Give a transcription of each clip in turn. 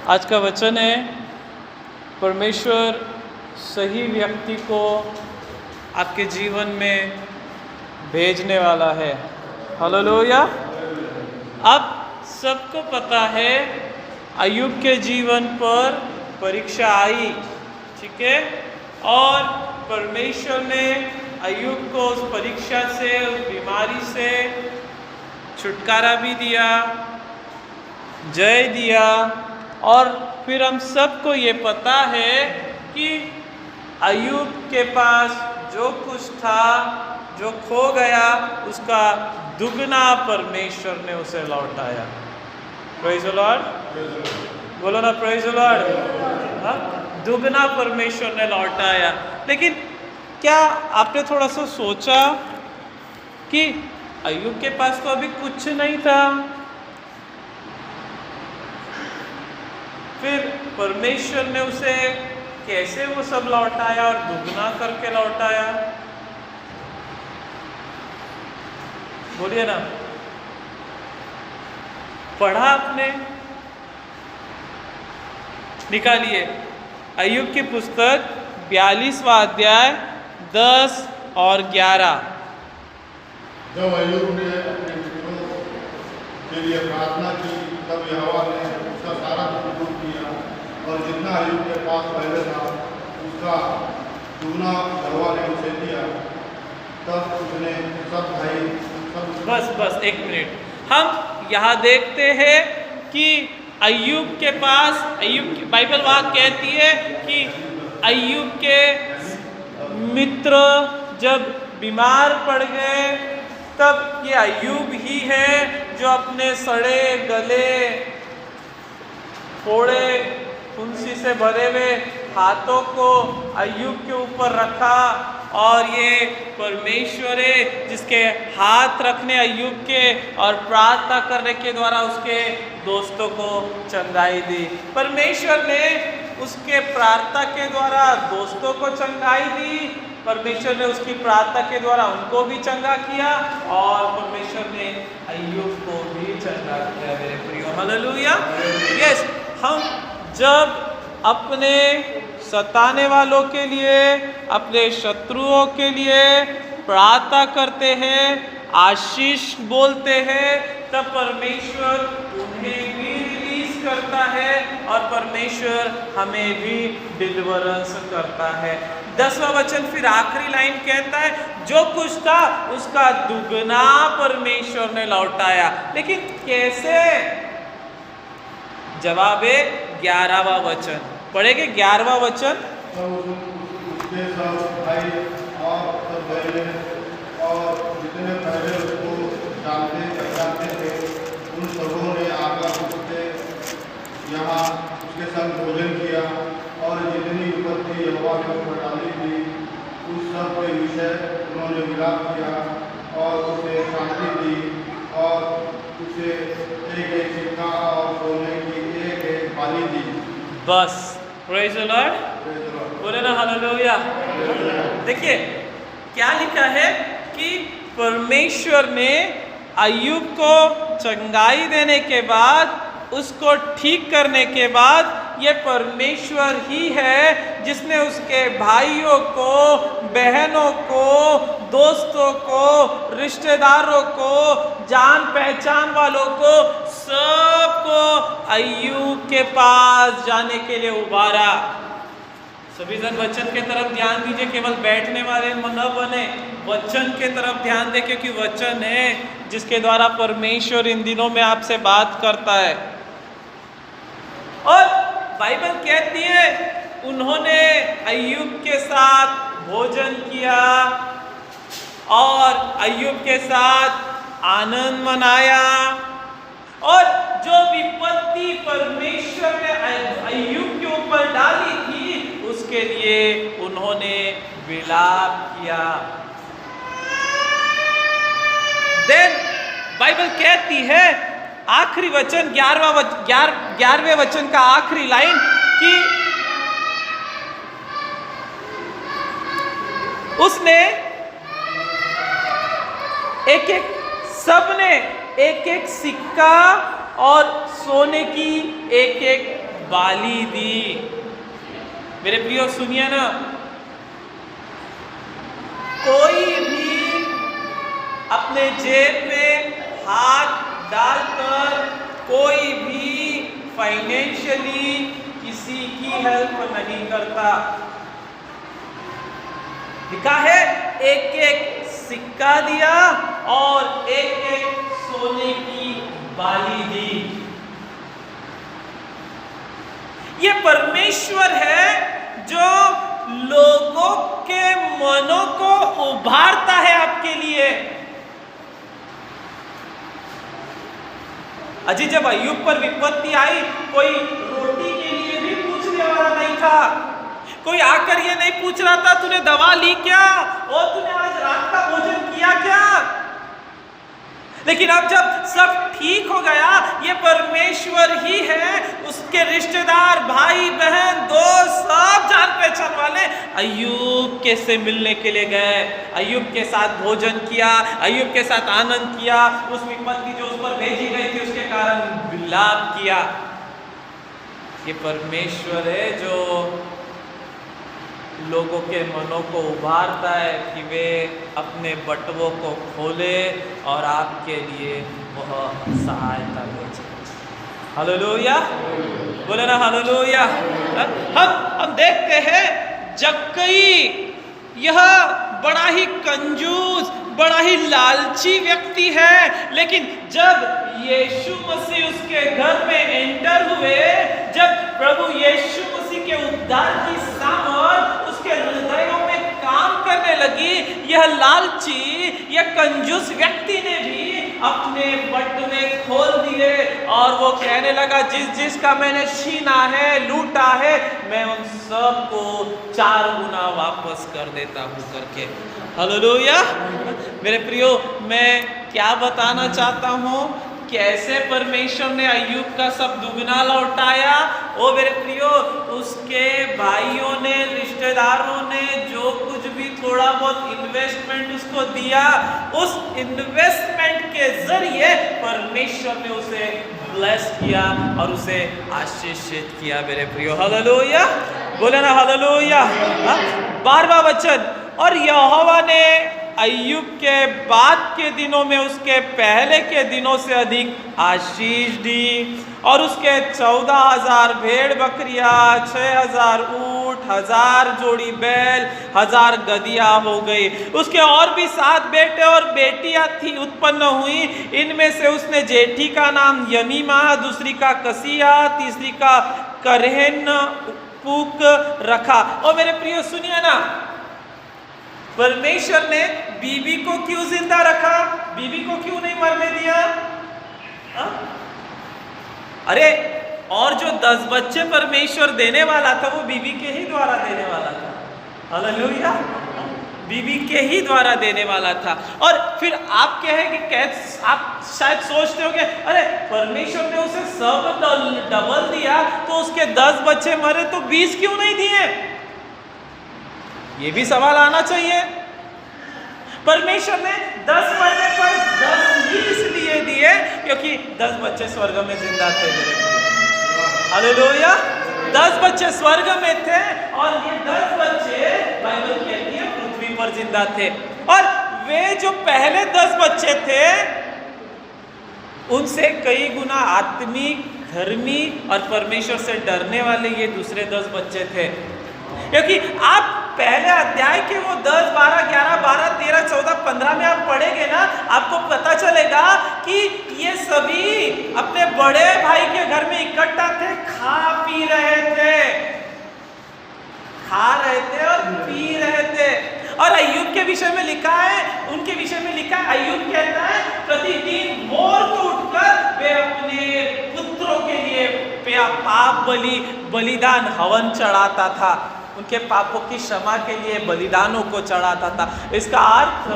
आज का वचन है, परमेश्वर सही व्यक्ति को आपके जीवन में भेजने वाला है। हालेलुया। अब सबको पता है अय्यूब के जीवन पर परीक्षा आई, ठीक है, और परमेश्वर ने अय्यूब को उस परीक्षा से, उस बीमारी से छुटकारा भी दिया, जय दिया। और फिर हम सबको ये पता है कि अय्यूब के पास जो कुछ था, जो खो गया, उसका दुगना परमेश्वर ने उसे लौटाया। प्रेज़ द लॉर्ड, बोलो ना प्रेज़ द लॉर्ड। हाँ, दुगना परमेश्वर ने लौटाया। लेकिन क्या आपने थोड़ा सा सोचा कि अय्यूब के पास तो अभी कुछ नहीं था, फिर परमेश्वर ने उसे कैसे वो सब लौटाया और दुगना करके लौटाया? बोलिए ना, पढ़ा आपने? निकालिए अय्यूब की पुस्तक 42वां अध्याय 10 और 11। जब अय्यूब ने अपने मित्रों के लिए प्रार्थना की, तब यहोवा ने उसका सारा दुख दूर किया और जितना अय्यूब के पास पहले था उसका दुगना यहोवा ने उसे दिया। तब उसने सब भाई बस एक मिनट, हम यहाँ देखते हैं कि अय्यूब के पास, अय्यूब की बाइबल वहाँ कहती है कि अय्यूब के मित्र जब बीमार पड़ गए, तब ये अय्यूब ही है जो अपने सड़े गले, फोड़े, फुंसी से भरे हुए हाथों को अय्यूब के ऊपर रखा, और ये परमेश्वर है जिसके हाथ रखने अय्यूब के और प्रार्थना करने के द्वारा उसके दोस्तों को चंगाई दी। परमेश्वर ने उसके प्रार्थना के द्वारा दोस्तों को चंगाई दी, परमेश्वर ने उसकी प्रार्थना के द्वारा उनको भी चंगा किया, और परमेश्वर ने अय्यूब को भी चंगा किया। मेरे प्रियो, हालेलुया। यस, हम जब अपने सताने वालों के लिए, अपने शत्रुओं के लिए प्रार्थना करते हैं, आशीष बोलते हैं, तब परमेश्वर उन्हें भी रिलीज करता है और परमेश्वर हमें भी डिलीवरेंस करता है। 10वां वचन फिर आखिरी लाइन कहता है, जो कुछ था उसका दुगना परमेश्वर ने लौटाया। लेकिन कैसे? जवाब है 11वां वचन। पढ़ेंगे 11वां वचन। उसके सब भाई और सब बहनें और जितने पहले उसको जानते पहचानते थे, उन सबों ने आकर उसके यहाँ उसके संग भोजन किया, और जितनी विपत्ति यहोवा ने उस पर डाली थी, उस सब के विषय उन्होंने विलाप किया और उसे शांति दी, और उसे एक सिक्का और सोने की एक बाली दी। बस, प्रेज़ द लॉर्ड, बोले ना हालेलुया। देखिए क्या लिखा है कि परमेश्वर ने अय्यूब को चंगाई देने के बाद, उसको ठीक करने के बाद, ये परमेश्वर ही है जिसने उसके भाइयों को, बहनों को, दोस्तों को, रिश्तेदारों को, जान पहचान वालों को, सबको अय्यूब के पास जाने के लिए उबारा। सभी जन वचन के तरफ ध्यान दीजिए, केवल बैठने वाले न बने, वचन के तरफ ध्यान दें, क्योंकि वचन है जिसके द्वारा परमेश्वर इन दिनों में आपसे बात करता है। और बाइबल कहती है उन्होंने अय्यूब के साथ भोजन किया और अय्यूब के साथ आनंद मनाया, और जो विपत्ति परमेश्वर ने अय्यूब के ऊपर डाली थी उसके लिए उन्होंने विलाप किया। देन बाइबल कहती है, आखिरी वचन 11वें वचन का आखिरी लाइन, कि उसने सबने एक एक सिक्का और सोने की एक एक बाली दी। मेरे प्रियो सुनिए ना, कोई भी अपने जेब में हाथ डालकर कोई भी फाइनेंशियली किसी की हेल्प नहीं करता। लिखा है एक एक सिक्का दिया और एक एक सोने की बाली दी। ये परमेश्वर है जो लोगों के मनों को उभारता है आपके लिए। अजी जब अय्यूब पर विपत्ति आई, कोई रोटी के लिए भी पूछने वाला नहीं था। कोई आकर ये नहीं पूछ रहा था तूने दवा ली क्या, और तूने आज रात का भोजन किया क्या। लेकिन अब जब सब ठीक हो गया, ये परमेश्वर ही है, उसके रिश्तेदार, भाई बहन, दोस्त, सब जान पहचान वाले अय्यूब के से मिलने के लिए गए, अय्यूब के साथ भोजन किया, अय्यूब के साथ आनंद किया, उस विपत्ति जो उस पर भेजी गई थी उसके कारण विलाप किया। ये परमेश्वर है जो लोगों के मनों को उभारता है कि वे अपने बटुओं को खोले और आपके लिए वह सहायता भेजे। हालेलुया, बोले ना हालेलुया। हम देखते हैं जक्कई, यह बड़ा ही कंजूस, बड़ा ही लालची व्यक्ति है, लेकिन जब यीशु मसीह उसके घर में एंटर हुए, जब प्रभु यीशु मसीह के उद्धार की सामर्थ उसके हृदयों में काम करने लगी, यह लालची, यह कंजूस व्यक्ति ने भी अपने बटुए खोल दिए और वो कहने लगा जिस जिसका मैंने छीना है, लूटा है, मैं उन सबको 4 गुना वापस कर देता हूँ करके। हालेलुया। मेरे प्रियो, मैं क्या बताना चाहता हूँ, कैसे परमेश्वर ने अय्यूब का सब दुगना लौटाया। ओ मेरे प्रियो, उसके भाइयों ने, रिश्तेदारों ने जो कुछ भी थोड़ा बहुत इन्वेस्टमेंट उसको दिया, उस इन्वेस्टमेंट के जरिए परमेश्वर ने उसे ब्लेस किया और उसे आशीषित किया। मेरे प्रियो, हालेलुया, बोले ना हालेलुया। 12वां वचन, और यहोवा ने अय्यूब के बाद के दिनों में उसके पहले के दिनों से अधिक आशीष दी, और उसके 14,000 भेड़ बकरियां, 6,000 ऊँट, 1,000 जोड़ी बैल, 1,000 गदियां हो गई। उसके और भी 7 बेटे और बेटियां थी उत्पन्न हुई। इनमें से उसने जेठी का नाम यमीमा, दूसरी का कसिया, तीसरी का करहन पुक रखा। और मेरे प्रियो सुनिए ना, परमेश्वर ने बीबी को क्यों जिंदा रखा, बीबी को क्यों नहीं मरने दिया? अरे, और जो 10 बच्चे परमेश्वर देने वाला था वो बीबी के ही द्वारा देने वाला था। हालेलुया, बीबी के ही द्वारा देने वाला था। और फिर आप कहें कि आप शायद सोचते होंगे, अरे परमेश्वर ने उसे सब डबल दिया तो उसके 10 बच्चे मरे तो 20 क्यों नहीं दिए? ये भी सवाल आना चाहिए। परमेश्वर ने 10 मरने पर 10 ही इसलिए दिए क्योंकि 10 बच्चे स्वर्ग में जिंदा थे। हालेलुया, 10 बच्चे स्वर्ग में थे और ये 10 बच्चे बाइबल कहती है पृथ्वी पर जिंदा थे। और वे जो पहले 10 बच्चे थे उनसे कई गुना आत्मिक, धर्मी और परमेश्वर से डरने वाले ये दूसरे 10 बच्चे थे। क्योंकि आप पहले अध्याय के वो 10, 12, 11, 12, 13, 14, 15 में आप पढ़ेंगे ना, आपको पता चलेगा कि ये सभी अपने बड़े भाई के घर में इकट्ठा थे, खा पी रहे थे, खा रहे थे और पी रहे थे। और अय्यूब के विषय में लिखा है, उनके विषय में लिखा है, अय्यूब कहता है प्रतिदिन भोर को उठकर वे अपने पुत्रों के लिए पाप बलिदान हवन चढ़ाता था, उनके पापों की क्षमा के लिए बलिदानों को चढ़ाता था। इसका अर्थ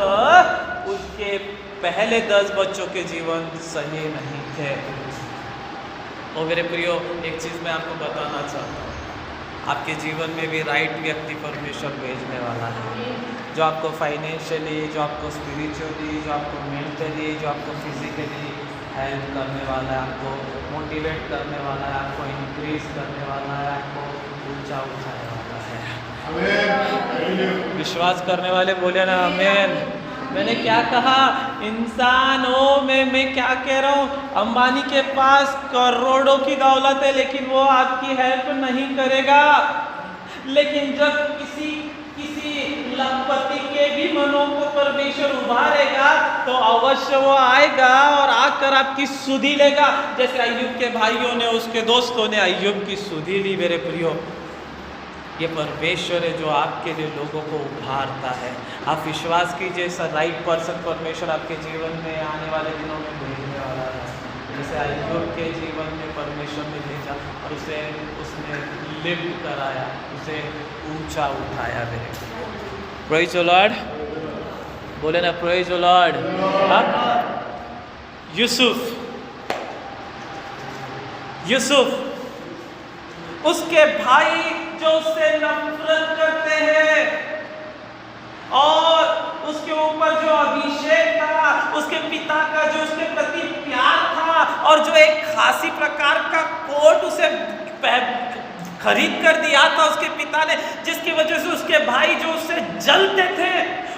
उसके पहले 10 बच्चों के जीवन सही नहीं थे। और मेरे प्रियो, एक चीज़ मैं आपको बताना चाहता हूँ, आपके जीवन में भी राइट व्यक्ति परमेश्वर भेजने वाला है, जो आपको फाइनेंशियली, जो आपको स्पिरिचुअली, जो आपको मेंटली, जो आपको फिजिकली हेल्प करने वाला है, आपको मोटिवेट करने वाला है, आपको इंक्रीज करने वाला है, आपको ऊंचा उठाने वाला है। आमीन। विश्वास करने वाले बोले ना आमीन। मैंने क्या कहा, इंसान हो, मैं क्या कह रहा हूँ, अंबानी के पास करोड़ों की दौलत है लेकिन वो आपकी हेल्प नहीं करेगा। लेकिन जब किसी लखपति के भी मनों को परमेश्वर उभारेगा तो अवश्य वो आएगा और आकर आपकी सुधि लेगा, जैसे अय्यूब के भाइयों ने, उसके दोस्तों ने अय्यूब की सुधि ली। मेरे प्रियो, ये परमेश्वर है जो आपके लिए लोगों को उभारता है। आप विश्वास कीजिए, राइट पर्सन परमेश्वर आपके जीवन में आने वाले दिनों में भेजने वाला है। जैसे अय्यूब के जीवन में परमेश्वर ने भेजा और उसने लिफ्ट कराया, उसे ऊंचा उठाया। मेरे प्रेज़ द लॉर्ड, बोले ना प्रेज़ द लॉर्ड। यूसुफ उसके भाई जो उससे नफरत करते हैं और उसके ऊपर जो अभिषेक था, उसके पिता का जो उसके प्रति प्यार था और जो एक खासी प्रकार का कोट उसे खरीद कर दिया था उसके पिता ने, जिसकी वजह से उसके भाई जो उससे जलते थे,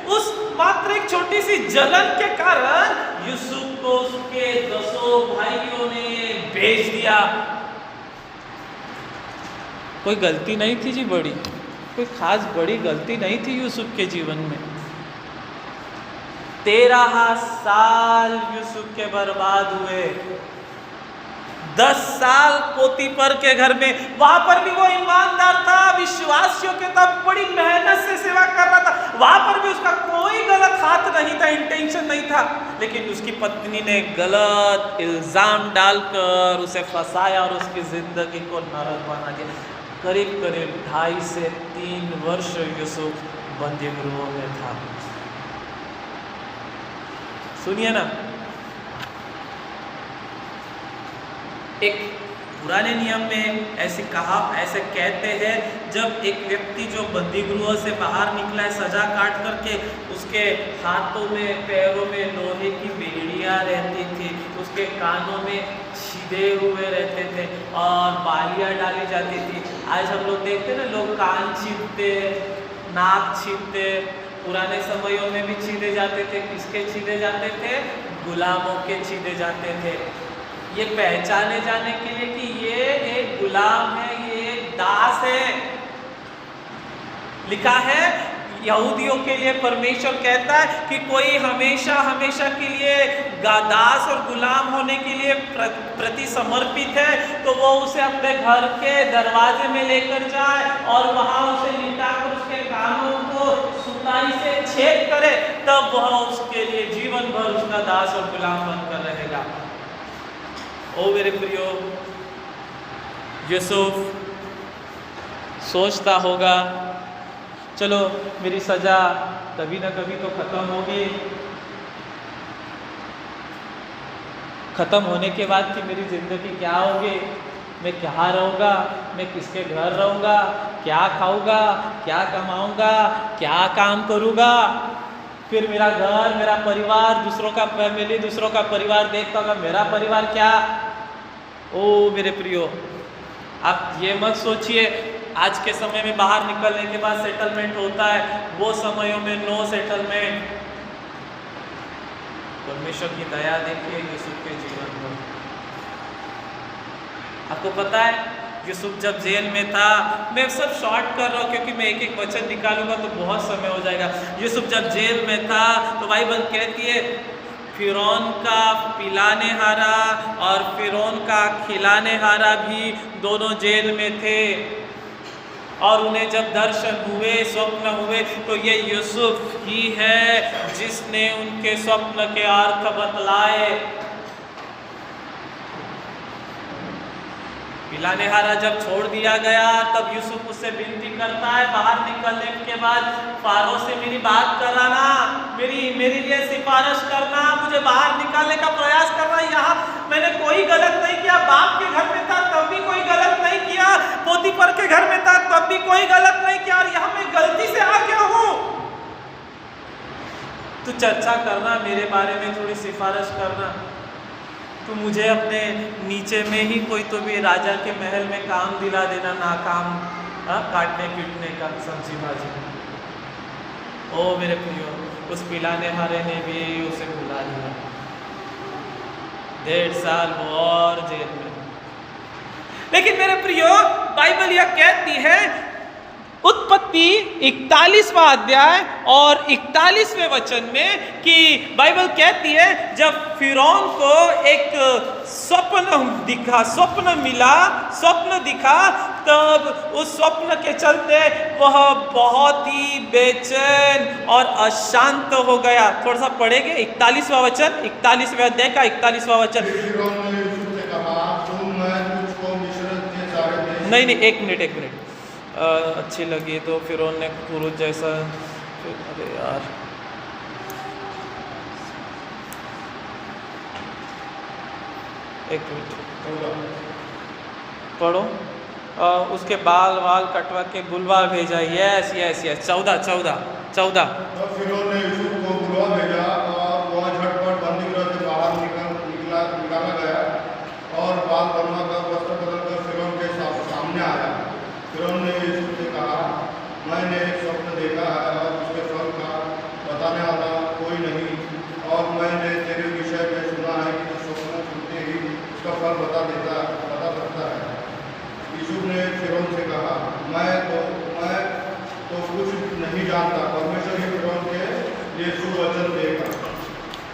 उस मात्र एक छोटी सी जलन के कारण यूसुफ को उसके 10 भाइयों ने भेज दिया। कोई गलती नहीं थी जी बड़ी, कोई खास बड़ी गलती नहीं थी यूसुफ के जीवन में। 13 साल यूसुफ के बर्बाद हुए। 10 साल पोतीफर के घर में, वहां पर भी वो ईमानदार था, विश्वासियों के तब बड़ी मेहनत से सेवा कर रहा था, वहां पर भी उसका कोई गलत हाथ नहीं था, इंटेंशन नहीं था। लेकिन उसकी पत्नी ने गलत इल्जाम डालकर उसे फंसाया और उसकी जिंदगी को नरक बना दिया। करीब 2.5 से 3 वर्ष यूसुफ बंदी गृह में था। सुनिए ना, एक पुराने नियम में ऐसे कहते हैं, जब एक व्यक्ति जो बंदी गृह से बाहर निकला है सजा काट करके, उसके हाथों में पैरों में लोहे की बेड़ियां रहती थी, उसके कानों में छीदे हुए रहते थे और बालियां डाली जाती थी। आज हम लोग देखते ना, लोग कान छीदते, नाक छीदते, पुराने समयों में भी छीदे जाते थे। किसके छीदे जाते थे? गुलामों के छीदे जाते थे। ये पहचाने जाने के लिए कि ये एक गुलाम है, ये एक दास है। लिखा है यहूदियों के लिए परमेश्वर कहता है कि कोई हमेशा के लिए दास और गुलाम होने के लिए प्रति समर्पित है तो वो उसे अपने घर के दरवाजे में लेकर जाए और वहां उसे लिटाकर उसके कानों को सुताई से छेद करे, तब वह उसके लिए जीवन भर उसका दास और गुलाम बनकर रहेगा। ओ मेरे प्रियो, यूसुफ सोचता होगा, चलो मेरी सजा कभी ना कभी तो खत्म होगी। खत्म होने के बाद कि मेरी जिंदगी क्या होगी, मैं कहाँ रहूँगा, मैं किसके घर रहूँगा, क्या खाऊँगा, क्या कमाऊँगा, क्या काम करूँगा, फिर मेरा घर, मेरा परिवार, दूसरों का फैमिली, दूसरों का परिवार देखता होगा, मेरा परिवार क्या। ओ मेरे प्रियो, आप ये मत सोचिए आज के समय में बाहर निकलने के बाद सेटलमेंट होता है, वो समयों में नो सेटलमेंट। परमेश्वर की दया देखिए यूसुफ के जीवन में। आपको पता है यूसुफ जब जेल में था, मैं सब शॉर्ट कर रहा हूँ क्योंकि मैं एक एक वचन निकालूंगा तो बहुत समय हो जाएगा। यूसुफ जब जेल में था तो बाइबल कहती है फिरौन का पिलाने हारा और फिरौन का खिलाने हारा भी दोनों जेल में थे, और उन्हें जब दर्शन हुए, स्वप्न हुए, तो ये यूसुफ ही है जिसने उनके स्वप्न के अर्थ बतलाए। पिलाने हारा जब छोड़ दिया गया तब यूसुफ उससे विनती करता है बाहर निकलने के बाद, फारो से मेरी बात कराना, मेरे लिए सिफारिश करना, मुझे बाहर निकालने का प्रयास करना। यहाँ मैंने कोई गलत नहीं किया, बाप के घर में था तब भी कोई गलत नहीं किया, पोतीफर के घर में था तब भी कोई गलत नहीं किया, और यहाँ मैं गलती से आ गया हूँ। तो चर्चा करना, मेरे बारे में थोड़ी सिफारिश करना। तू मुझे अपने नीचे में ही कोई तो भी राजा के महल में काम दिला देना, ना काम काटने पीटने का, सब्जी भाजी। ओ मेरे प्रियो, उस पिलाने हारे ने भी उसे बुला लिया। 1.5 साल वो और जेल में। लेकिन मेरे प्रियो, बाइबल यह कहती है, उत्पत्ति 41वां अध्याय और 41वें वचन में, कि बाइबल कहती है जब फिरौन को एक स्वप्न दिखा, तब उस स्वप्न के चलते वह बहुत ही बेचैन और अशांत हो गया। थोड़ा सा पढ़ेंगे 41वां वचन, 41वें अध्याय का 41वां वचन। फिरौन ने यूसुफ से कहा, सुन, मैं तुझको मिस्र के सारे देश। नहीं, एक मिनट, अच्छी लगी तो फिरौन ने पुरुष जैसा, अरे यार, एक मिनट पढ़ो। उसके बाल कटवा के बुलवा भेजा। यस 14। तब फिरौन ने यूसुफ को बुलवा भेजा और वह झटपट बंदीगृह से बाहर निकाला गया और बाल बनवाकर वस्त्र बदलकर फिरौन के सामने आया। फिरौन ने यूसुफ से कहा, मैंने एक स्वप्न देखा है और उसके फल का बताने वाला कोई नहीं, और मैंने तेरे विषय में सुना है कि तू स्वप्न सुनते ही उसका फल बता सकता है। यूसुफ ने फिरौन से कहा, मैं तो कुछ नहीं जानता, परमेश्वर ही फिरौन के लिए सुवचन देगा।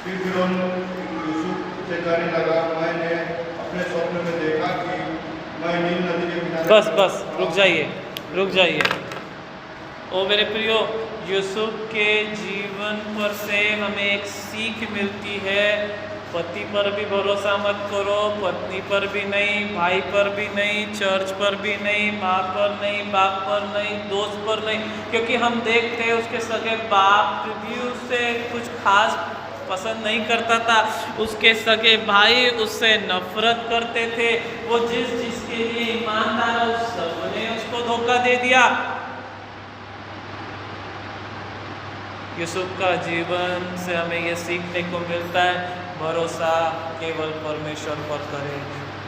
फिर फिरौन यूसुफ से कहने लगा, मैंने अपने स्वप्न में देखा कि मैं नील नदी के किनारे। बस रुक जाइए। ओ मेरे प्रियो, यूसुफ के जीवन पर से हमें एक सीख मिलती है। पति पर भी भरोसा मत करो, पत्नी पर भी नहीं, भाई पर भी नहीं, चर्च पर भी नहीं, माँ पर नहीं, बाप पर नहीं, दोस्त पर नहीं। क्योंकि हम देखते हैं उसके सगे बाप भी उससे कुछ खास पसंद नहीं करता था, उसके सगे भाई उससे नफरत करते थे। वो जिसके लिए ईमानदार है, उस सबने उसको धोखा दे दिया। यूसुफ का जीवन से हमें यह सीखने को मिलता है, भरोसा केवल परमेश्वर पर करें,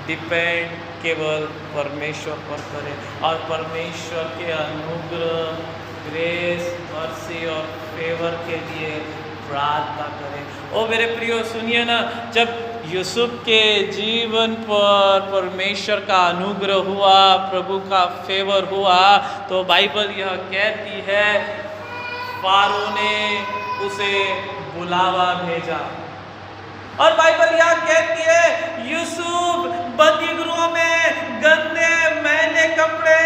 डिपेंड केवल परमेश्वर पर करें, और परमेश्वर के अनुग्रह, ग्रेस, मर्सी और फेवर के लिए प्रार्थना करें। ओ मेरे प्रियो, सुनिए ना, जब यूसुफ के जीवन पर परमेश्वर का अनुग्रह हुआ, प्रभु का फेवर हुआ, तो बाइबल यह कहती है फारो ने उसे बुलावा भेजा। और बाइबल यह कहती है यूसुफ बंदी गृह में गंदे मैले कपड़े,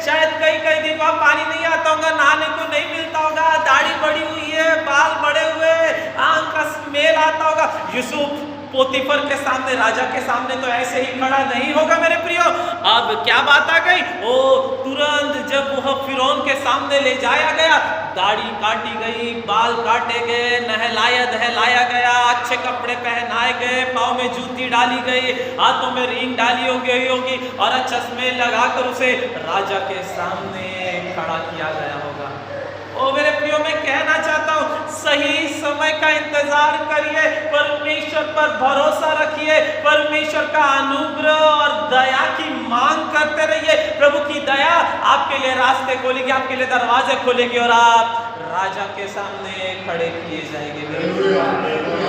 शायद कई दिन वहाँ पानी नहीं आता होगा, नहाने को नहीं मिलता होगा, दाढ़ी बड़ी हुई है, बाल बड़े हुए, आंख का स्मेल आता होगा। यूसुफ पोतीफर के सामने, राजा के सामने तो ऐसे ही खड़ा नहीं होगा मेरे प्रियो। अब क्या बात आ गई, ओ तुरंत जब वह फिरौन के सामने ले जाया गया, दाढ़ी काटी गई, बाल काटे गए, नहलाया गया, अच्छे कपड़े पहनाए गए, पाँव में जूती डाली गई, हाथों में रिंग डाली होगी और अच्छा स्मेल लगाकर उसे राजा के सामने खड़ा किया गया होगा। ओ मेरे प्रियो, मैं कहना चाहता हूँ, सही समय का इंतजार करिए, परमेश्वर पर भरोसा रखिए, परमेश्वर का अनुग्रह और दया की मांग करते रहिए। प्रभु की दया आपके लिए रास्ते खोलेगी, आपके लिए दरवाजे खोलेगी और आप राजा के सामने खड़े किए जाएंगे।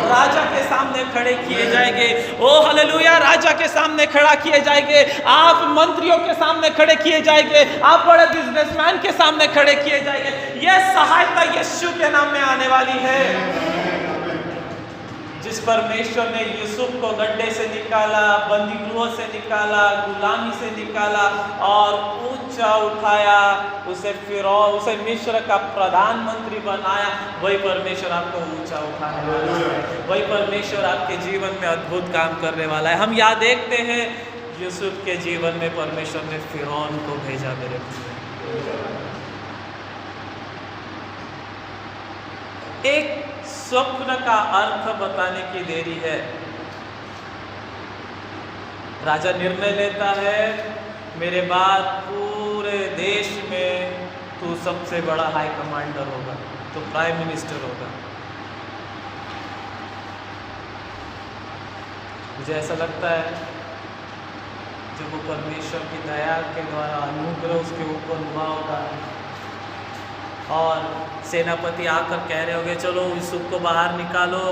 राजा के सामने खड़े किए जाएंगे। ओ हालेलुया, राजा के सामने खड़ा किए जाएंगे, आप मंत्रियों के सामने खड़े किए जाएंगे, आप बड़े बिजनेसमैन के सामने खड़े किए जाएंगे। यह सहायता यीशु के नाम में आने वाली है। जिस परमेश्वर ने यूसुफ को गड्ढे से निकाला, बंदी गृह से निकाला, गुलामी से निकाला और ऊंचा उठाया, उसे मिस्र का प्रधानमंत्री बनाया, वही परमेश्वर आपको ऊंचा उठाने वाला है, वही परमेश्वर आपके जीवन में अद्भुत काम करने वाला है। हम यहाँ देखते हैं यूसुफ के जीवन में परमेश्वर ने फिरौन को भेजा। मेरे एक स्वप्न का अर्थ बताने की देरी है। राजा निर्णय लेता है, मेरे बाद पूरे देश में तू सबसे बड़ा हाई कमांडर होगा, तो प्राइम मिनिस्टर होगा। मुझे ऐसा लगता है जब वो परमेश्वर की दया के द्वारा अनुग्रह उसके ऊपर हुआ होगा और सेनापति आकर कह रहे होंगे चलो यूसुफ को बाहर निकालो,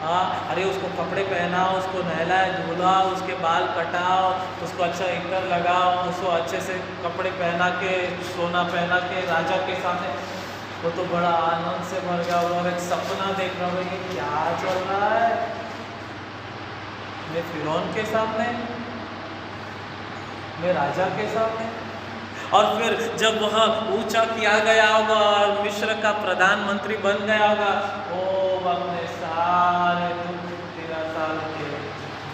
हाँ अरे उसको कपड़े पहनाओ, उसको नहलाए धुलाओ, उसके बाल कटाओ, उसको अच्छा इत्र लगाओ, उसको अच्छे से कपड़े पहना के सोना पहना के राजा के सामने, वो तो बड़ा आनंद से भर गया और एक सपना देख रहा होगा कि क्या चल रहा है, मैं फिरौन के सामने, मैं राजा के सामने। और फिर जब वह ऊंचा किया गया होगा और मिस्र का प्रधानमंत्री बन गया होगा, वो अपने सारे दुख 13 साल के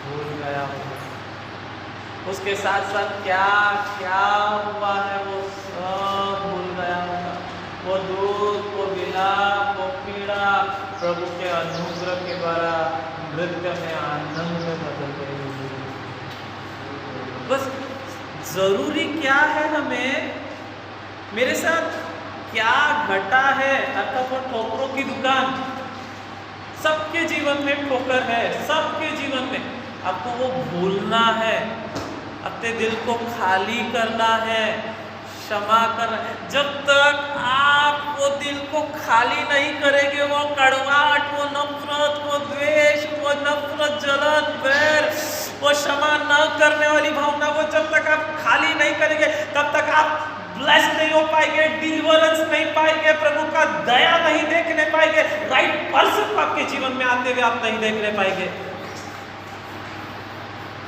भूल गया होगा। उसके साथ साथ क्या क्या हुआ है वो सब भूल गया होगा। वो दुख, वो विलाप, वो पीड़ा प्रभु के अनुग्रह के द्वारा नृत्य में आनंद में बदल गई होगी। बस जरूरी क्या है, हमें मेरे साथ क्या घटा है, अर्थात वो ठोकरों की दुकान, सबके जीवन में ठोकर है, सबके जीवन में। आपको वो भूलना है, अपने दिल को खाली करना है, क्षमा करना। जब तक आप वो दिल को खाली नहीं करेंगे, वो कड़वाहट, वो नफरत, वो द्वेष, वो नफरत, जलन, वैर, वो क्षमा न करने वाली भावना, वो जब तक आप खाली नहीं करेंगे तब तक आप ब्लेस नहीं हो पाएंगे, डिलीवरेंस नहीं पाएंगे, प्रभु का दया नहीं देखने पाएंगे, राइट पर्सन को आपके जीवन में आते हुए आप नहीं देखने पाएंगे।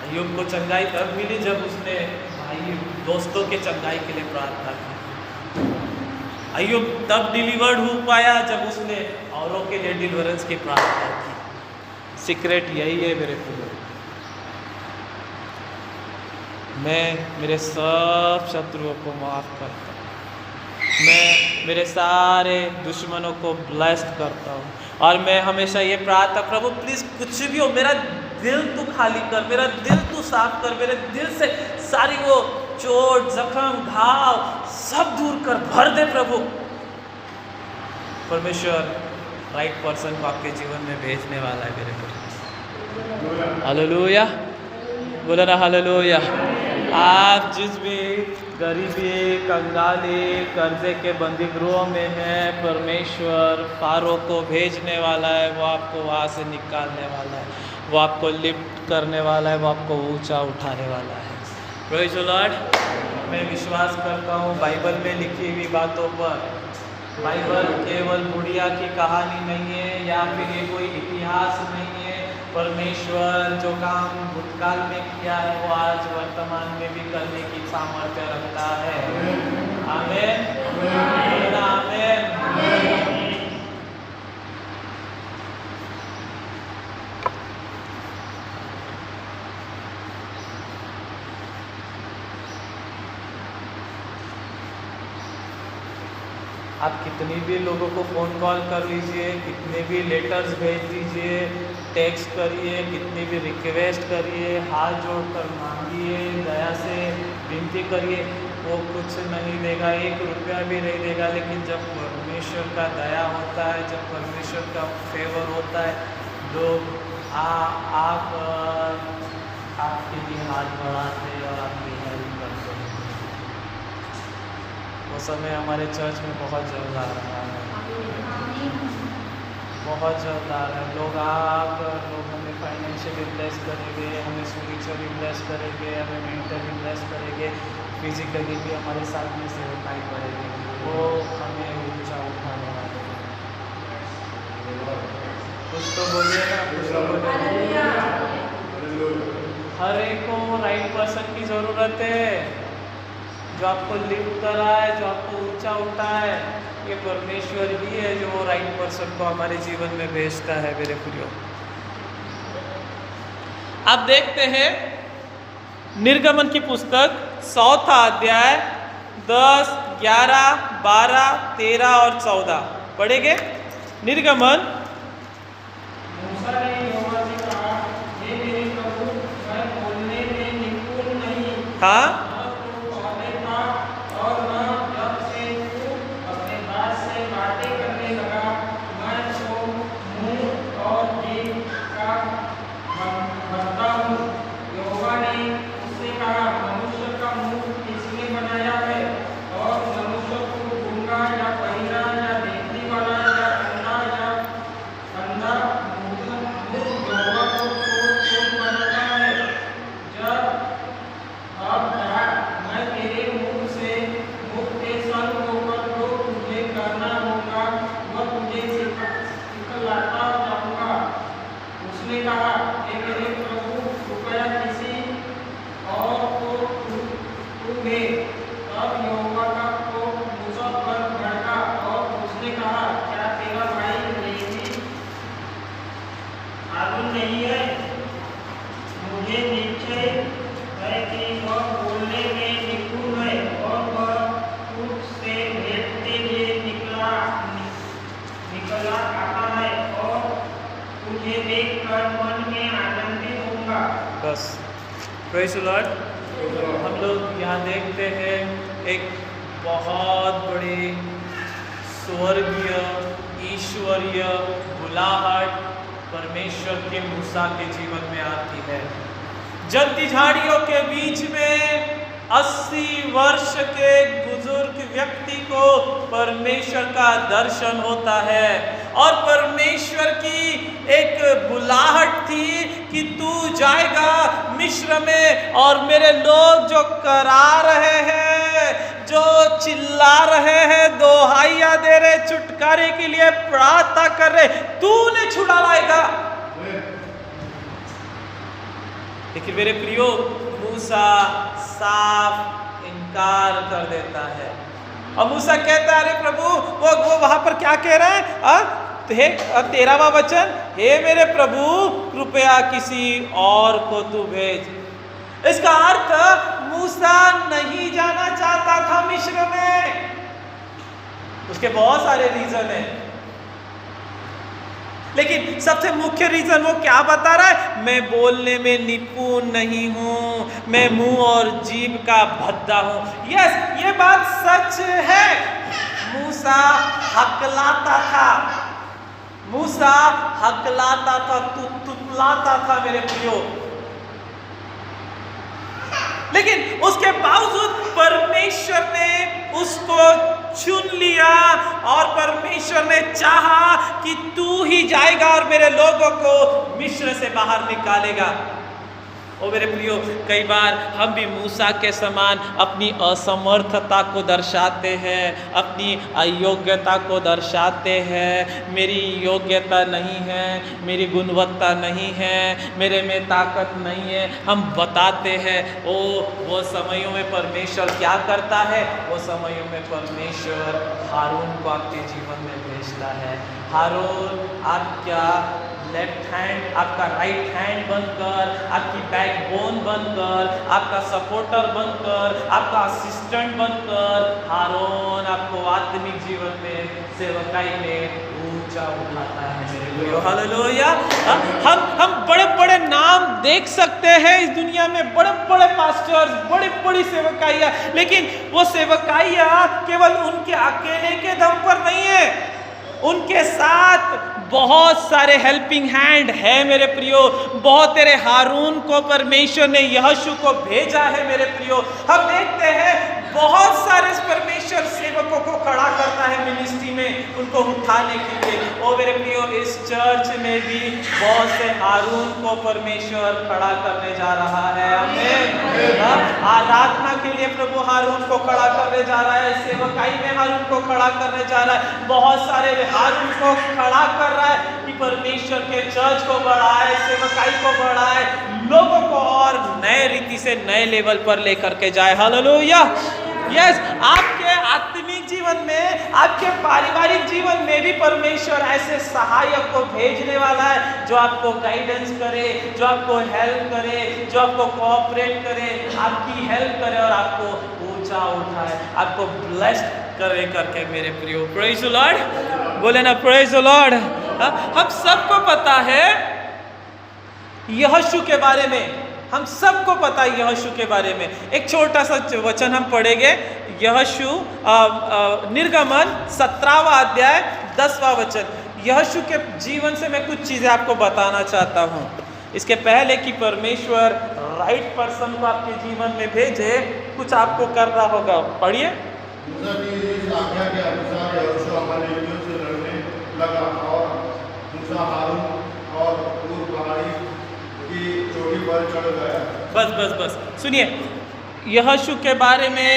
अय्यूब को चंगाई तब मिली जब उसने भाई दोस्तों के चंगाई के लिए प्रार्थना की। अय्यूब तब डिलीवर्ड हो पाया जब उसने औरों के लिए डिलीवरेंस की प्रार्थना की। सीक्रेट यही है मेरे प्रिय, मैं मेरे सब शत्रुओं को माफ़ करता हूँ, मैं मेरे सारे दुश्मनों को ब्लेस्ड करता हूँ और मैं हमेशा ये प्रार्थना, प्रभु प्लीज़ कुछ भी हो, मेरा दिल तू खाली कर, मेरा दिल तू साफ कर, मेरे दिल से सारी वो चोट, जख्म, घाव सब दूर कर, भर दे प्रभु। परमेश्वर राइट पर्सन को आपके जीवन में भेजने वाला है मेरे को। हालेलुया, बोलो ना हालेलुया। आप जिस भी गरीबी, कंगाली, कर्जे के बंदी गृह में हैं, परमेश्वर फारो को भेजने वाला है, वो आपको वहाँ से निकालने वाला है, वो आपको लिफ्ट करने वाला है, वो आपको ऊंचा उठाने वाला है। Praise the Lord. मैं विश्वास करता हूँ बाइबल में लिखी हुई बातों पर, बाइबल केवल बुढ़िया की कहानी नहीं है या फिर ये कोई इतिहास नहीं है। परमेश्वर जो काम भूतकाल में किया है वो आज वर्तमान में भी करने की सामर्थ्य रखता है। आमीन, आमीन। आप कितनी भी लोगों को फ़ोन कॉल कर लीजिए, कितने भी लेटर्स भेज दीजिए, टेक्स्ट करिए, कितनी भी रिक्वेस्ट करिए, हाथ जोड़कर मांगिए, दया से विनती करिए, वो कुछ नहीं देगा, 1 रुपया भी नहीं देगा। लेकिन जब परमेश्वर का दया होता है, जब परमेश्वर का फेवर होता है, लोग आकर आपके लिए हाथ बढ़ाते हैं और आपकी हेल्प करते हैं। वो समय हमारे चर्च में बहुत जल्द आ रहा है, बहुत जल्द आ रहा है। लोग हमें फाइनेंशियली ब्लेस करेंगे, हमें स्पिरिचुअली ब्लेस करेंगे, हमें मेंटली ब्लेस करेंगे, फिजिकली भी हमारे साथ में सेवकाई करेंगे, वो हमें ऊंचा उठाने वाले हैं। कुछ तो बोलिए ना, कुछ तो बोलिए। हर एक को राइट पर्सन की ज़रूरत है, जो आपको लिफ्ट कराए, जो आपको ऊंचा उठाए। ये परमेश्वर ही है जो वो राइट पर्सन को हमारे जीवन में भेजता है मेरे प्रियो। आप देखते हैं निर्गमन की पुस्तक 4वां अध्याय 10, 11, 12, 13 और 14 पढ़ेंगे। निर्गमन। मूसा ने यहोवा से कहा, हे मेरे प्रभु, मैं बोलने में निपुण नहीं, हाँ, न तो पहले था और न जब से तू अपने दास से बातें करने लगा। मैं तो मुंह और जीभ का बनता तब यहोवा का कोप मूसा पर भड़का और उसने कहा, क्या तेरा भाई लेवी हारून नहीं है? मुझे निश्चय है कि वह बोलने में निपुण है और वह ऊँट से भेंट के लिए निकला आता है और तुझे देखकर मन में आनंदित होगा। बस प्रेज़ द लॉर्ड। हम लोग यहाँ देखते हैं एक बहुत बड़ी स्वर्गीय ईश्वरीय बुलाहट परमेश्वर के मूसा के जीवन में आती है। जलती झाड़ियों के बीच में 80 वर्ष के बुजुर्ग व्यक्ति को परमेश्वर का दर्शन होता है और परमेश्वर की एक बुलाहट थी कि तू जाएगा मिस्र में और मेरे लोग जो करा रहे हैं, जो चिल्ला रहे हैं, दोहाइयां दे रहे, छुटकारे के लिए प्रार्थना कर रहे, तू उन्हें छुड़ा लाएगा। लेकिन मेरे प्रियो, मूसा साफ इनकार कर देता है और मूसा कहता है, अरे प्रभु वो वहां पर क्या कह रहा है? 13वां वचन, हे मेरे प्रभु कृपया किसी और को तू भेज। इसका अर्थ मूसा नहीं जाना चाहता था मिस्र में। उसके बहुत सारे रीजन हैं, लेकिन सबसे मुख्य रीजन वो क्या बता रहा है? मैं बोलने में निपुण नहीं हूं, मैं मुंह और जीभ का भद्दा हूं। यस, ये बात सच है। मूसा हकलाता था, मूसा हकलाता था, तुतलाता था मेरे प्रियो। लेकिन उसके बावजूद परमेश्वर ने उसको चुन लिया और परमेश्वर ने चाहा कि तू ही जाएगा और मेरे लोगों को मिस्र से बाहर निकालेगा। ओ मेरे प्रियो, कई बार हम भी मूसा के समान अपनी असमर्थता को दर्शाते हैं, अपनी अयोग्यता को दर्शाते हैं। मेरी योग्यता नहीं है, मेरी गुणवत्ता नहीं है, मेरे में ताकत नहीं है, हम बताते हैं। वो समयों में परमेश्वर क्या करता है? वो समयों में परमेश्वर हारून को आपके जीवन में भेजता है। हारून आपका लेफ्ट हैंड, आपका राइट हैंड बनकर, आपकी बैकबोन बनकर, आपका सपोर्टर बनकर, आपका असिस्टेंट बनकर, हारून आपको आत्मिक जीवन में, सेवकाई में ऊंचा उठाता है मेरे प्रियो। हालेलुया। हम बड़े बड़े नाम देख सकते हैं इस दुनिया में, बड़े बड़े पास्टर्स, बड़ी बड़ी सेवकाइयाँ, लेकिन वो सेवकाइयाँ केवल उनके अकेले के दम पर नहीं है, उनके साथ बहुत सारे हेल्पिंग हैंड है मेरे प्रियो। बहुत तेरे हारून को परमेश्वर ने यहोशू को भेजा है मेरे प्रियो। हम देखते हैं बहुत सारे परमेश्वर सेवकों को खड़ा करता है मिनिस्ट्री में, उनको उठाने के लिए। ओ मेरे प्रियो, इस चर्च में भी बहुत से हारून को परमेश्वर खड़ा करने जा रहा है। आमीन। आराधना के लिए प्रभु हारून को खड़ा करने जा रहा है, सेवकाई में हारून को खड़ा करने जा रहा है, बहुत सारे हारून को खड़ा कर रहा है कि परमेश्वर के चर्च को बढ़ाए, सेवकाई को बढ़ाए, लोगों को और नए रीति से नए लेवल पर लेकर के जाए। हालेलुया। यस, आपके आत्मिक जीवन में, आपके पारिवारिक जीवन में भी परमेश्वर ऐसे सहायक को भेजने वाला है जो आपको गाइडेंस करे, जो आपको हेल्प करे, जो आपको कोऑपरेट करे, आपकी हेल्प करे और आपको ऊंचा उठाए, आपको ब्लेस्ड करे करके मेरे प्रियो। Praise the Lord. बोले ना प्रेज द लॉर्ड। हम सबको पता है यहोशू के बारे में, हम सबको पता है यहोशू के बारे में। एक छोटा सा वचन हम पढ़ेंगे, यहोशू निर्गमन 17वां अध्याय 10वां वचन। यहोशू के जीवन से मैं कुछ चीज़ें आपको बताना चाहता हूँ, इसके पहले कि परमेश्वर राइट पर्सन को आपके जीवन में भेजे, कुछ आपको करना होगा। पढ़िए। मूसा की इस आज्ञा के अनुसार यहोशू अमालेकियों से लड़ने लगा और मूसा हारून और दूर पहाड़ी की चोटी पर चढ़ गया। बस सुनिए, यहोशू के बारे में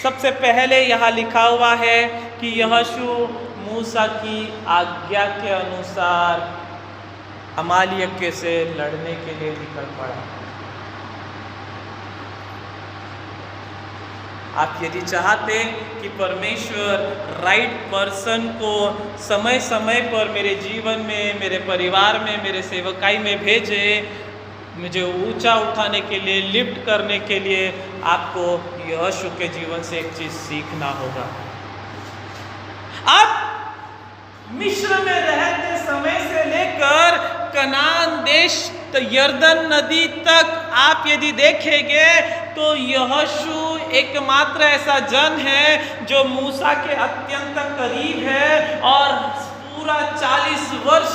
सबसे पहले यहाँ लिखा हुआ है कि यहोशू मूसा की आज्ञा के अनुसार अमालेकियों से लड़ने के लिए निकल पड़ा। आप यदि चाहते कि परमेश्वर राइट पर्सन को समय समय पर मेरे जीवन में, मेरे परिवार में, मेरे सेवकाई में भेजे, मुझे ऊंचा उठाने के लिए, लिफ्ट करने के लिए, आपको यहोशू के जीवन से एक चीज सीखना होगा। आप मिस्र में रहते समय से लेकर कनान देश यरदन नदी तक आप यदि देखेंगे तो यहोशू एकमात्र ऐसा जन है जो मूसा के अत्यंत करीब है और पूरा 40 वर्ष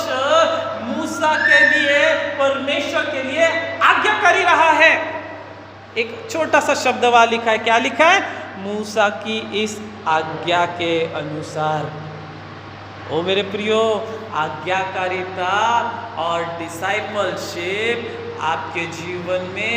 मूसा के लिए, परमेश्वर के लिए आज्ञाकारी रहा है। एक छोटा सा शब्द वहां लिखा है, क्या लिखा है? मूसा की इस आज्ञा के अनुसार। ओ मेरे प्रियो, आज्ञाकारिता और डिसाइपलशिप आपके जीवन में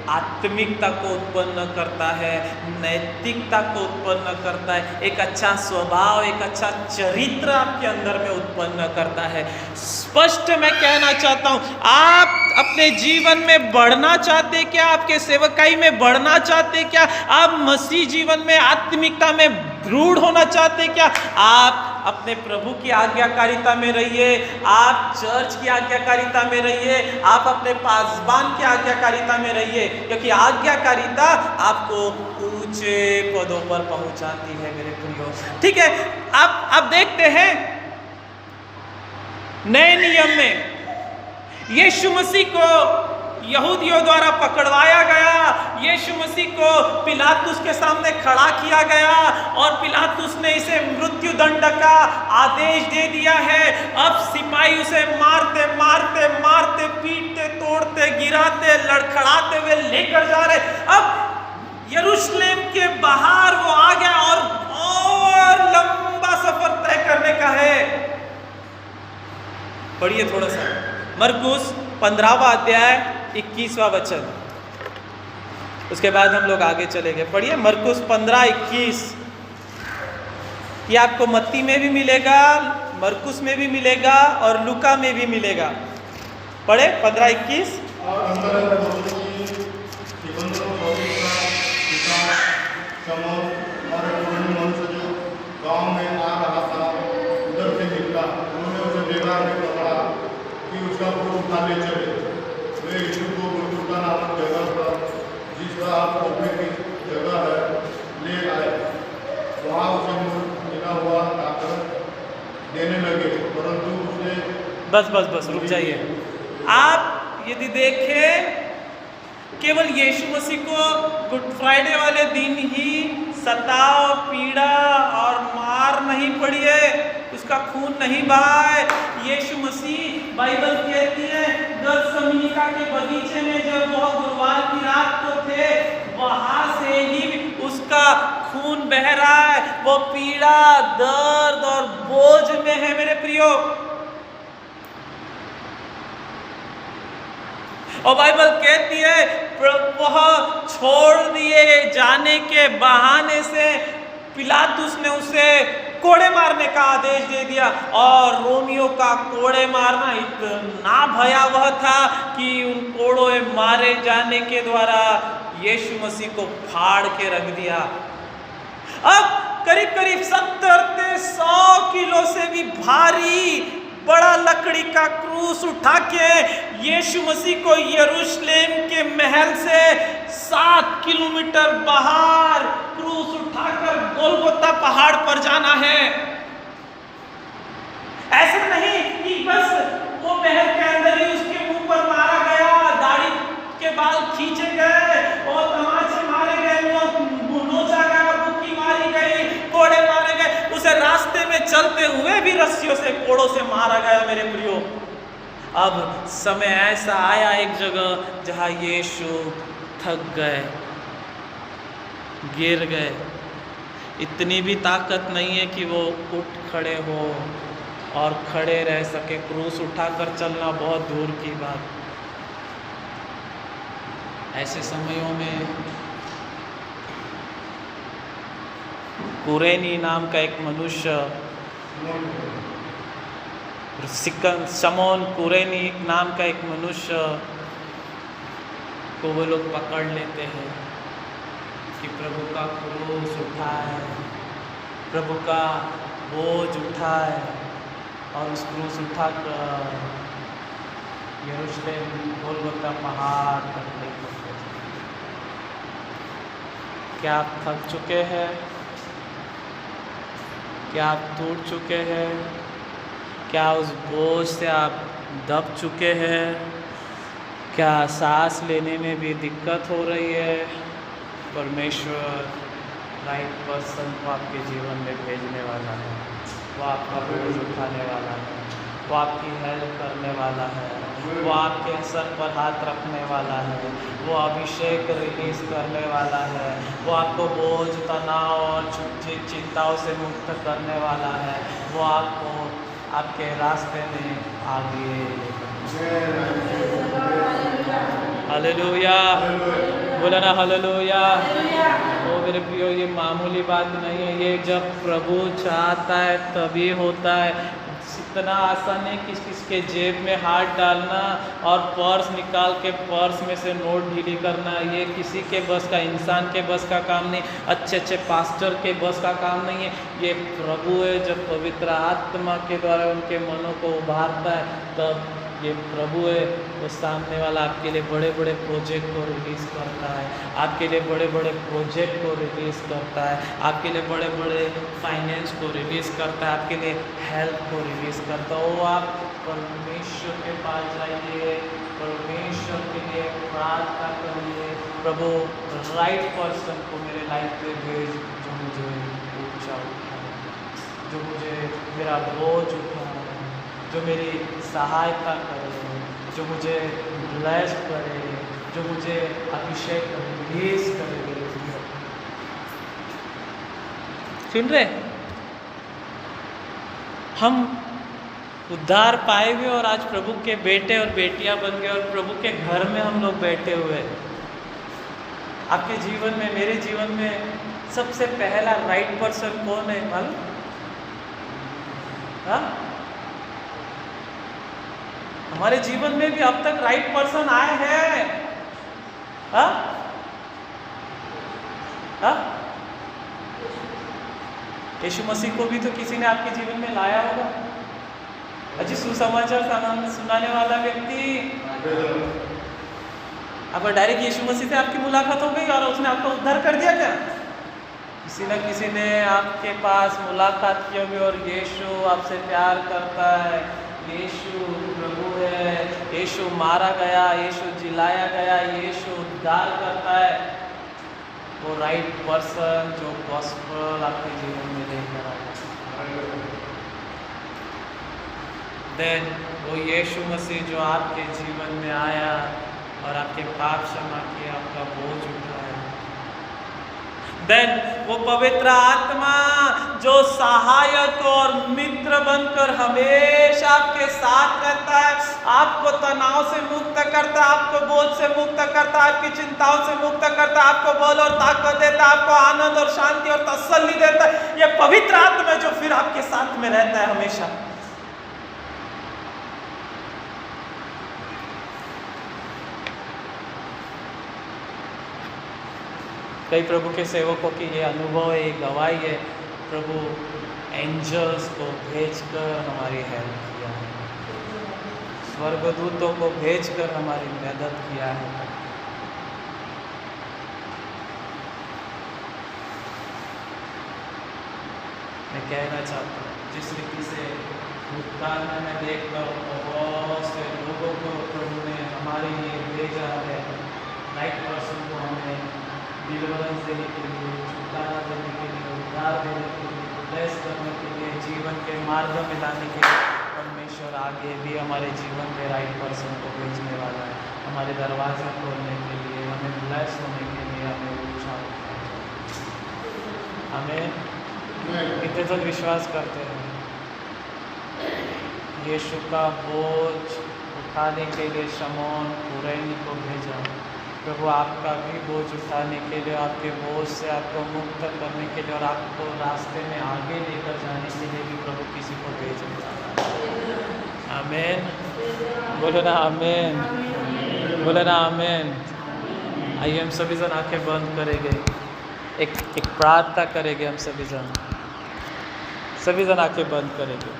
आत्मिकता को उत्पन्न करता है, नैतिकता को उत्पन्न करता है, एक अच्छा स्वभाव, एक अच्छा चरित्र आपके अंदर में उत्पन्न करता है। स्पष्ट मैं कहना चाहता हूँ, आप अपने जीवन में बढ़ना चाहते क्या? आपके सेवकाई में बढ़ना चाहते क्या? आप मसीह जीवन में, आत्मिकता में दृढ़ होना चाहते क्या? आप अपने प्रभु की आज्ञाकारिता में रहिए, आप चर्च की आज्ञाकारिता में रहिए, आप अपने पासबान की आज्ञाकारिता में रहिए, क्योंकि आज्ञाकारिता आपको ऊंचे पदों पर पहुंचाती है मेरे प्रियो। ठीक है, आप देखते हैं नए नियम में यीशु मसीह को यहूदियों द्वारा पकड़वाया गया, यीशु मसीह को पिलातुस के सामने खड़ा किया गया और पिलातुस ने इसे मृत्यु दंड का आदेश दे दिया है। अब सिपाही उसे मारते मारते मारते, पीटते, तोड़ते, गिराते, लड़खड़ाते हुए लेकर जा रहे। अब यरूशलेम के बाहर वो आ गया और लंबा सफर तय करने का है। पढ़िए थोड़ा सा मरकुस 15वां अध्याय 21वां वचन, उसके बाद हम लोग आगे चलेंगे। पढ़िए मरकुस 15:21। ये आपको मत्ती में भी मिलेगा, मरकुस में भी मिलेगा और लूका में भी मिलेगा। पढ़े 15:21। और अंदर मनुष्य जो गांव में आ रहा था उधर से निकला, उन्होंने उसे बेगार में पकड़ा कि उसका पुरुष उठा ले चले। वे यीशु को गुलगुता नामक जगह पर, जिस पर आप खोपड़े की जगह है, ले आए। वहाँ उसे मिला हुआ लाकर देने लगे, परंतु उसने बस रुक जाइए। आप यदि देखें, केवल यीशु मसीह को गुड फ्राइडे वाले दिन ही सताव, पीड़ा और मार नहीं पड़ी है, उसका खून नहीं बहा है। यीशु मसीह, बाइबल कहती है, गतसमनी के बगीचे में जब वह गुरुवार की रात को थे, वहां से ही उसका खून बह रहा है। वो पीड़ा, दर्द और बोझ में है मेरे प्रियो। और बाइबल कहती है वह छोड़ दिए जाने के बहाने से पिलातुस ने उसे कोड़े मारने का आदेश दे दिया। और रोमियों का कोड़े मारना इतना भयावह था कि उन कोड़ों में मारे जाने के द्वारा यीशु मसीह को फाड़ के रख दिया। अब करीब करीब 70 से 100 किलो से भी भारी बड़ा लकड़ी का क्रूस उठा के यीशु मसीह को यरूशलेम के महल से 7 किलोमीटर बाहर क्रूस उठाकर गोलगोता पहाड़ पर जाना है। ऐसा नहीं कि बस वो महल के अंदर ही उसके मुंह पर मारा गया, दाढ़ी के बाल खींचे गए और तमाचे मारे गए, नोचा गया, बुक्की मारी गई, कोड़े मारे गए, उसे रास्ते में चलते हुए भी रस्सियों से, कोड़ों से मारा गया मेरे प्रियो। अब समय ऐसा आया एक जगह जहां यीशु थक गए, गिर गए। इतनी भी ताकत नहीं है कि वो उठ खड़े हो और खड़े रह सके। क्रूस उठाकर चलना बहुत दूर की बात। ऐसे समयों में कुरेनी नाम का एक मनुष्य, शमौन कुरेनी नाम का एक मनुष्य को वो लोग पकड़ लेते हैं कि प्रभु का क्रूस उठाए, प्रभु का बोझ उठाए और उस क्रूस उठाकर यरूशलेम गोलगोथा पहाड़ तक लेकर गए। क्या आप थक चुके हैं? क्या आप टूट चुके हैं? क्या उस बोझ से आप दब चुके हैं? क्या सांस लेने में भी दिक्कत हो रही है? परमेश्वर राइट पर्सन को आपके जीवन में भेजने वाला है। वो आपका बोझ उठाने वाला है, वो आपकी हेल्प करने वाला है, वो आपके सर पर हाथ रखने वाला है, वो अभिषेक रिलीज करने वाला है, वो आपको बोझ, तनाव और चिंताओं से मुक्त करने वाला है, वो आपको आपके रास्ते में आगे हालेलुया, बोला ना हालेलुया। ओ मेरे प्रियो, ये मामूली बात नहीं है, ये जब प्रभु चाहता है तभी होता है। इतना आसान है कि किसके जेब में हाथ डालना और पर्स निकाल के पर्स में से नोट ढीली करना, ये किसी के बस का, इंसान के बस का काम नहीं, अच्छे पास्टर के बस का काम नहीं है। ये प्रभु है, जब पवित्र आत्मा के द्वारा उनके मनों को उभारता है तब ये प्रभु है, वो सामने वाला आपके लिए बड़े बड़े प्रोजेक्ट को रिलीज़ करता है, आपके लिए बड़े बड़े प्रोजेक्ट को रिलीज़ करता है, आपके लिए बड़े बड़े फाइनेंस को रिलीज़ करता है, आपके लिए हेल्प को रिलीज़ करता है। वो आप परमेश्वर के पास जाइए, परमेश्वर के लिए प्रार्थना करिए, प्रभु राइट पर्सन को मेरे लाइफ में भेज जो मुझे ऊंचा उठाए, जो मुझे मेरा बोझ उठाए, जो मेरी सहायता करे, जो मुझे ब्लेस करे, जो मुझे अभिषेक रिलीज करे। सुन रहे? हम उद्धार पाए हुए और आज प्रभु के बेटे और बेटियां बन गए और प्रभु के घर में हम लोग बैठे हुए। आपके जीवन में, मेरे जीवन में सबसे पहला राइट पर्सन कौन है मालूम? हाँ, हमारे जीवन में भी अब तक राइट पर्सन आए हैं। हाँ? हाँ? यीशु मसीह को भी तो किसी ने आपके जीवन में लाया होगा। अजी सुसमाचार सुनाने वाला व्यक्ति, अब डायरेक्ट यीशु मसीह से आपकी मुलाकात हो गई और उसने आपको उद्धार कर दिया क्या? किसी न किसी ने आपके पास मुलाकात की होगी और यीशु आपसे प्यार करता है, यीशु प्रभु है, यीशु मारा गया, यीशु जिलाया गया, यीशु उद्धार करता है। वो राइट पर्सन जो गॉस्पेल आपके जीवन में लेकर आया। देन वो यीशु मसीह जो आपके जीवन में आया और आपके पाप क्षमा किए, आपका बोझ उठाया। देन वो पवित्र आत्मा जो सहायक और मित्र बनकर हमेशा आपके साथ रहता है, आपको तनाव से मुक्त करता है, आपको बोझ से मुक्त करता है, आपकी चिंताओं से मुक्त करता है, आपको बल और ताकत देता है, आपको आनंद और शांति और तसल्ली देता है। ये पवित्र आत्मा जो फिर आपके साथ में रहता है हमेशा। कई प्रभु के सेवकों की ये अनुभव है, ये गवाही है, प्रभु एंजल्स को भेजकर हमारी हेल्प किया है, स्वर्गदूतों को भेजकर हमारी मदद किया है। मैं कहना चाहता हूँ, जिस रीति से भूतकाल में मैं देखता हूँ बहुत से लोगों को प्रभु ने हमारे लिए भेजा है, राइट पर्सन को हमें डिलीवरेंस देने के लिए, छुटकारा देने के लिए, उद्धार देने के लिए, ब्लेस करने के लिए, जीवन के मार्ग में लाने के लिए। परमेश्वर आगे भी हमारे जीवन में राइट पर्सन को भेजने वाला है, हमारे दरवाजे खोलने के लिए, हमें ब्लेस होने के लिए, हमें ऊंचा हमें कितने तक विश्वास करते हैं। यीशु का बोझ उठाने के लिए शमौन कुरैनी को भेजा। प्रभु आपका भी बोझ उठाने के लिए, आपके बोझ से आपको मुक्त करने के लिए और आपको रास्ते में आगे लेकर जाने के लिए भी प्रभु किसी को भेज देता है। आमीन, बोलो ना आमीन, बोलो ना आमीन। आइए हम सभी जन आंखें बंद करेंगे। एक प्रार्थना करेंगे हम सभी जन आंखें बंद करेंगे।